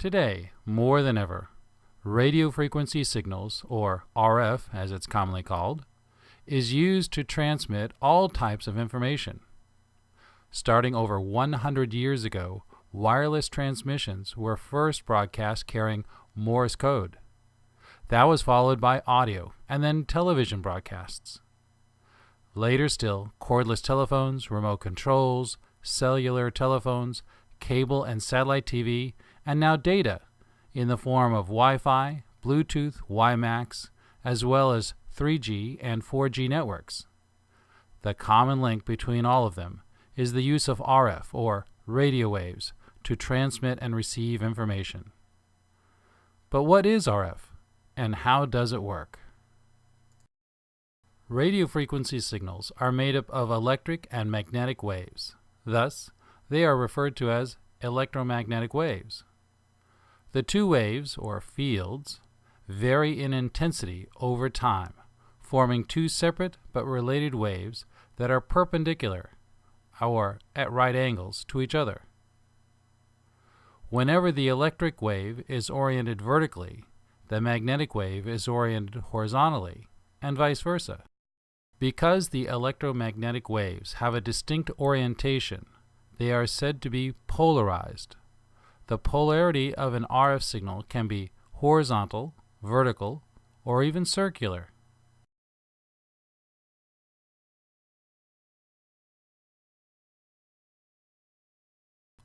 Today, more than ever, radio frequency signals, or RF as it's commonly called, is used to transmit all types of information. Starting over 100 years ago, wireless transmissions were first broadcast carrying Morse code. That was followed by audio and then television broadcasts. Later still, cordless telephones, remote controls, cellular telephones, cable and satellite TV, and now data in the form of Wi-Fi, Bluetooth, WiMAX, as well as 3G and 4G networks. The common link between all of them is the use of RF, or radio waves, to transmit and receive information. But what is RF, and how does it work? Radio frequency signals are made up of electric and magnetic waves. Thus, they are referred to as electromagnetic waves. The two waves, or fields, vary in intensity over time, forming two separate but related waves that are perpendicular, or at right angles, to each other. Whenever the electric wave is oriented vertically, the magnetic wave is oriented horizontally, and vice versa. Because the electromagnetic waves have a distinct orientation, they are said to be polarized. The polarity of an RF signal can be horizontal, vertical, or even circular.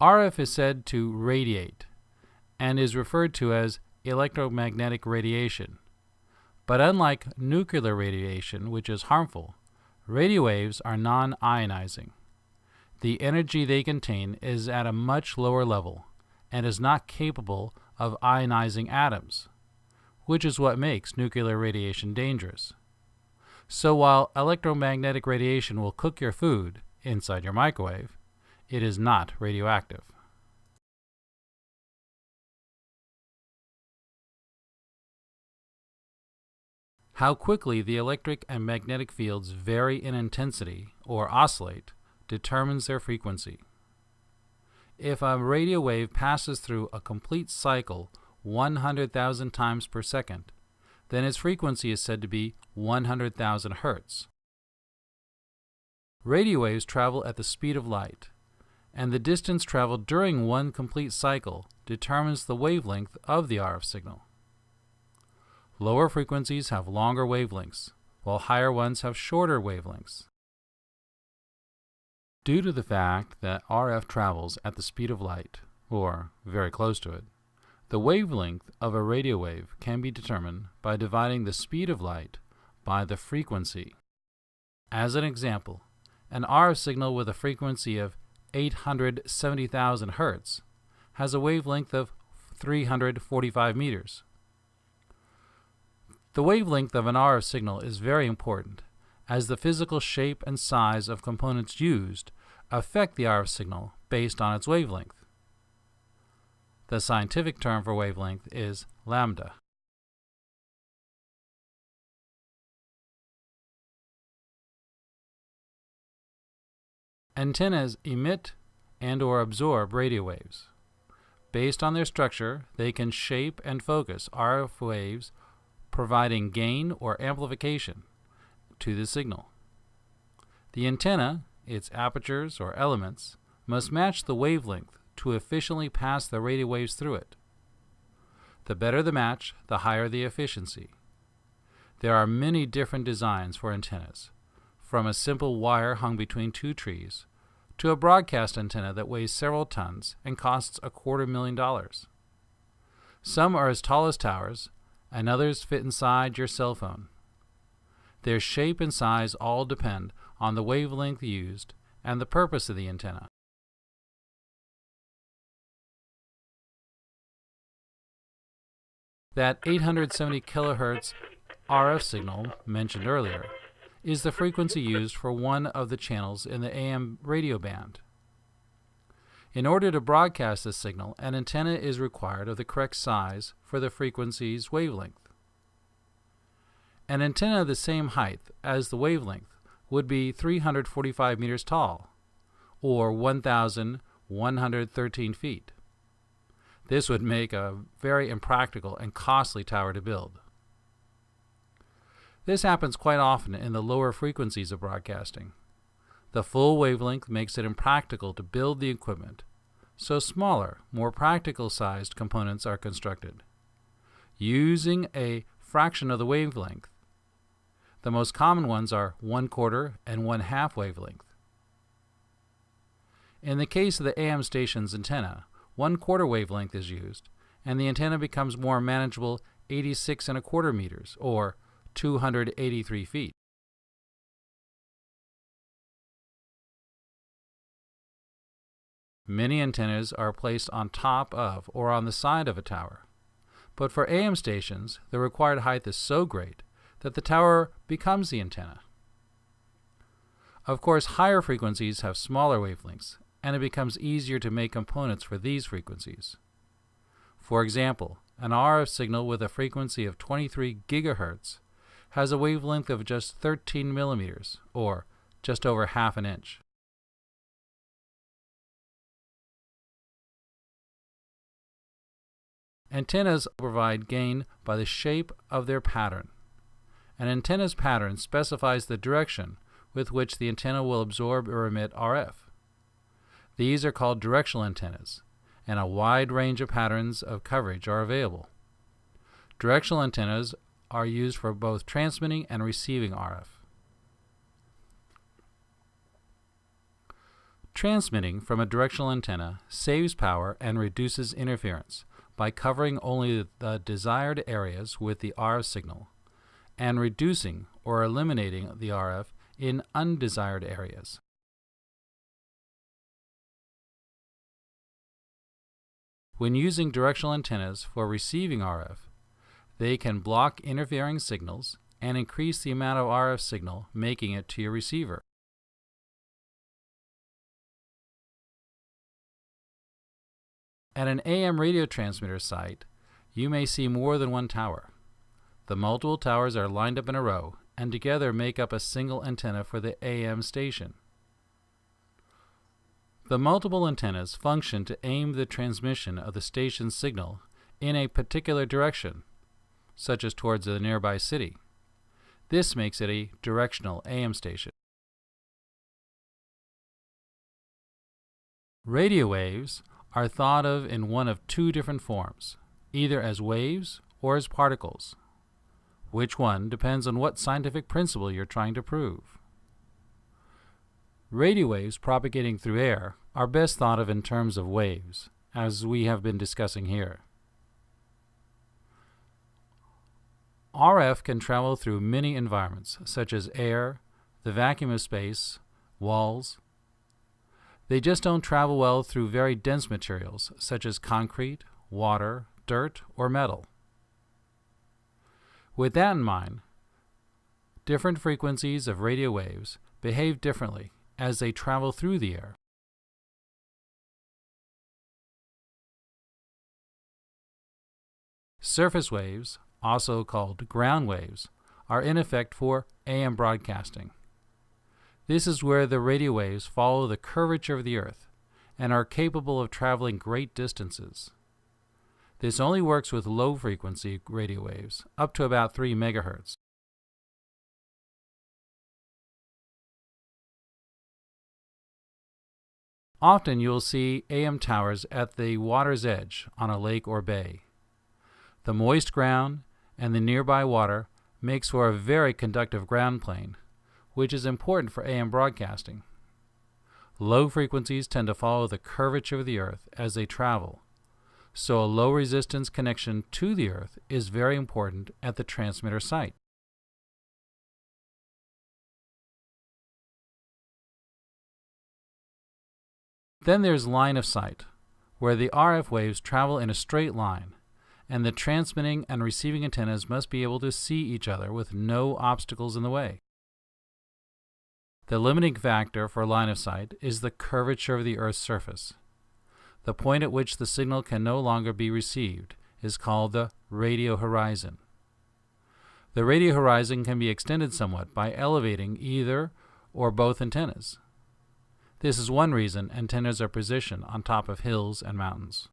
RF is said to radiate and is referred to as electromagnetic radiation. But unlike nuclear radiation, which is harmful, radio waves are non-ionizing. The energy they contain is at a much lower level and is not capable of ionizing atoms, which is what makes nuclear radiation dangerous. So while electromagnetic radiation will cook your food inside your microwave, it is not radioactive. How quickly the electric and magnetic fields vary in intensity, or oscillate, determines their frequency. If a radio wave passes through a complete cycle 100,000 times per second, then its frequency is said to be 100,000 Hertz. Radio waves travel at the speed of light, and the distance traveled during one complete cycle determines the wavelength of the RF signal. Lower frequencies have longer wavelengths, while higher ones have shorter wavelengths. Due to the fact that RF travels at the speed of light, or very close to it, the wavelength of a radio wave can be determined by dividing the speed of light by the frequency. As an example, an RF signal with a frequency of 870,000 Hertz has a wavelength of 345 meters. The wavelength of an RF signal is very important, as the physical shape and size of components used affect the RF signal based on its wavelength. The scientific term for wavelength is lambda. Antennas emit and/or absorb radio waves. Based on their structure, they can shape and focus RF waves, providing gain or amplification to the signal. The antenna, its apertures or elements, must match the wavelength to efficiently pass the radio waves through it. The better the match, the higher the efficiency. There are many different designs for antennas, from a simple wire hung between two trees to a broadcast antenna that weighs several tons and costs $250,000. Some are as tall as towers, and others fit inside your cell phone. Their shape and size all depend on the wavelength used and the purpose of the antenna. That 870 kHz RF signal mentioned earlier is the frequency used for one of the channels in the AM radio band. In order to broadcast this signal, an antenna is required of the correct size for the frequency's wavelength. An antenna the same height as the wavelength would be 345 meters tall, or 1,113 feet. This would make a very impractical and costly tower to build. This happens quite often in the lower frequencies of broadcasting. The full wavelength makes it impractical to build the equipment, so smaller, more practical-sized components are constructed. Using a fraction of the wavelength, the most common ones are 1/4 and 1/2 wavelength. In the case of the AM station's antenna, 1/4 wavelength is used, and the antenna becomes more manageable 86¼ meters, or 283 feet. Many antennas are placed on top of or on the side of a tower, but for AM stations, the required height is so great that the tower becomes the antenna. Of course, higher frequencies have smaller wavelengths, and it becomes easier to make components for these frequencies. For example, an RF signal with a frequency of 23 gigahertz has a wavelength of just 13 millimeters, or just over half an inch. Antennas provide gain by the shape of their pattern. An antenna's pattern specifies the direction with which the antenna will absorb or emit RF. These are called directional antennas, and a wide range of patterns of coverage are available. Directional antennas are used for both transmitting and receiving RF. Transmitting from a directional antenna saves power and reduces interference by covering only the desired areas with the RF signal and reducing or eliminating the RF in undesired areas. When using directional antennas for receiving RF, they can block interfering signals and increase the amount of RF signal making it to your receiver. At an AM radio transmitter site, you may see more than one tower. The multiple towers are lined up in a row and together make up a single antenna for the AM station. The multiple antennas function to aim the transmission of the station's signal in a particular direction, such as towards a nearby city. This makes it a directional AM station. Radio waves are thought of in one of two different forms, either as waves or as particles. Which one depends on what scientific principle you're trying to prove. Radio waves propagating through air are best thought of in terms of waves, as we have been discussing here. RF can travel through many environments, such as air, the vacuum of space, walls. They just don't travel well through very dense materials, such as concrete, water, dirt, or metal. With that in mind, different frequencies of radio waves behave differently as they travel through the air. Surface waves, also called ground waves, are in effect for AM broadcasting. This is where the radio waves follow the curvature of the Earth and are capable of traveling great distances. This only works with low-frequency radio waves, up to about 3 megahertz. Often you'll see AM towers at the water's edge on a lake or bay. The moist ground and the nearby water makes for a very conductive ground plane, which is important for AM broadcasting. Low frequencies tend to follow the curvature of the Earth as they travel, so a low resistance connection to the Earth is very important at the transmitter site. Then there's line of sight, where the RF waves travel in a straight line, and the transmitting and receiving antennas must be able to see each other with no obstacles in the way. The limiting factor for line of sight is the curvature of the Earth's surface. The point at which the signal can no longer be received is called the radio horizon. The radio horizon can be extended somewhat by elevating either or both antennas. This is one reason antennas are positioned on top of hills and mountains.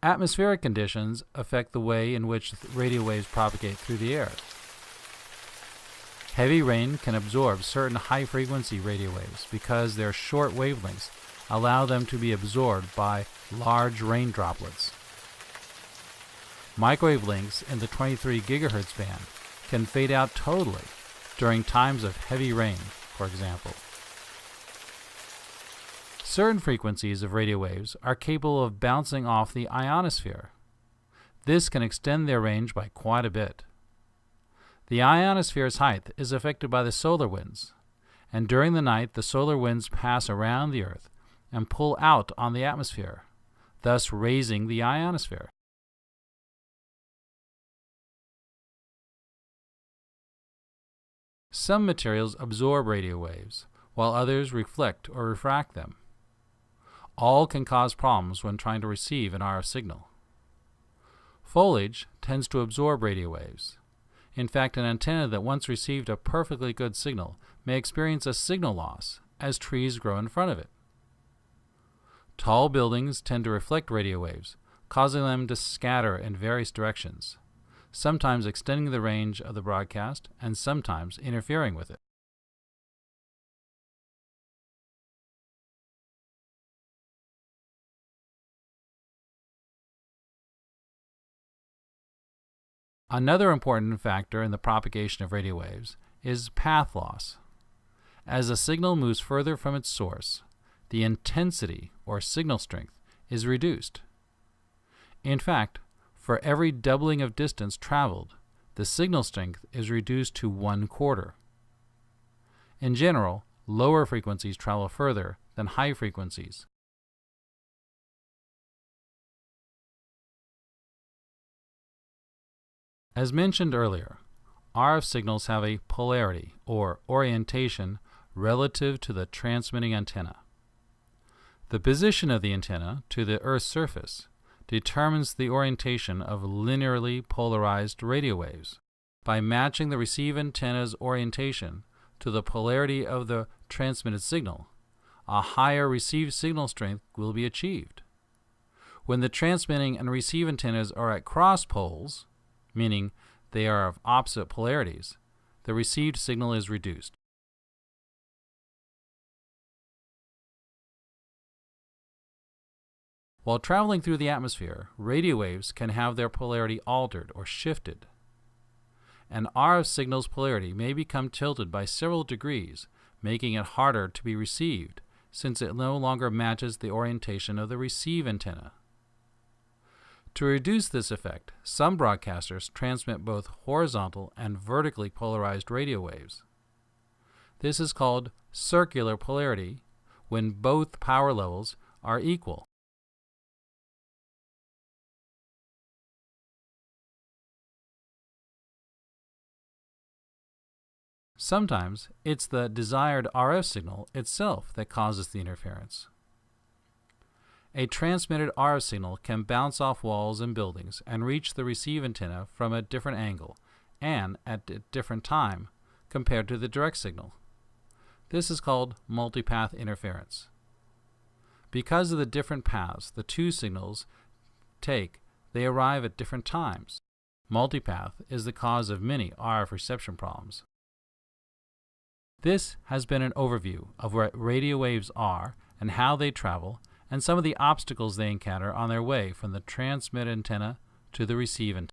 Atmospheric conditions affect the way in which radio waves propagate through the air. Heavy rain can absorb certain high-frequency radio waves because their short wavelengths allow them to be absorbed by large rain droplets. Microwave links in the 23 gigahertz band can fade out totally during times of heavy rain, for example. Certain frequencies of radio waves are capable of bouncing off the ionosphere. This can extend their range by quite a bit. The ionosphere's height is affected by the solar winds, and during the night the solar winds pass around the Earth and pull out on the atmosphere, thus raising the ionosphere. Some materials absorb radio waves, while others reflect or refract them. All can cause problems when trying to receive an RF signal. Foliage tends to absorb radio waves. In fact, an antenna that once received a perfectly good signal may experience a signal loss as trees grow in front of it. Tall buildings tend to reflect radio waves, causing them to scatter in various directions, sometimes extending the range of the broadcast and sometimes interfering with it. Another important factor in the propagation of radio waves is path loss. As a signal moves further from its source, the intensity or signal strength is reduced. In fact, for every doubling of distance traveled, the signal strength is reduced to 1/4. In general, lower frequencies travel further than high frequencies. As mentioned earlier, RF signals have a polarity or orientation relative to the transmitting antenna. The position of the antenna to the Earth's surface determines the orientation of linearly polarized radio waves. By matching the receive antenna's orientation to the polarity of the transmitted signal, a higher received signal strength will be achieved. When the transmitting and receive antennas are at cross poles, meaning they are of opposite polarities, the received signal is reduced. While traveling through the atmosphere, radio waves can have their polarity altered or shifted. An RF signal's polarity may become tilted by several degrees, making it harder to be received, since it no longer matches the orientation of the receive antenna. To reduce this effect, some broadcasters transmit both horizontal and vertically polarized radio waves. This is called circular polarity when both power levels are equal. Sometimes it's the desired RF signal itself that causes the interference. A transmitted RF signal can bounce off walls and buildings and reach the receive antenna from a different angle and at a different time compared to the direct signal. This is called multipath interference. Because of the different paths the two signals take, they arrive at different times. Multipath is the cause of many RF reception problems. This has been an overview of what radio waves are and how they travel, and some of the obstacles they encounter on their way from the transmit antenna to the receive antenna.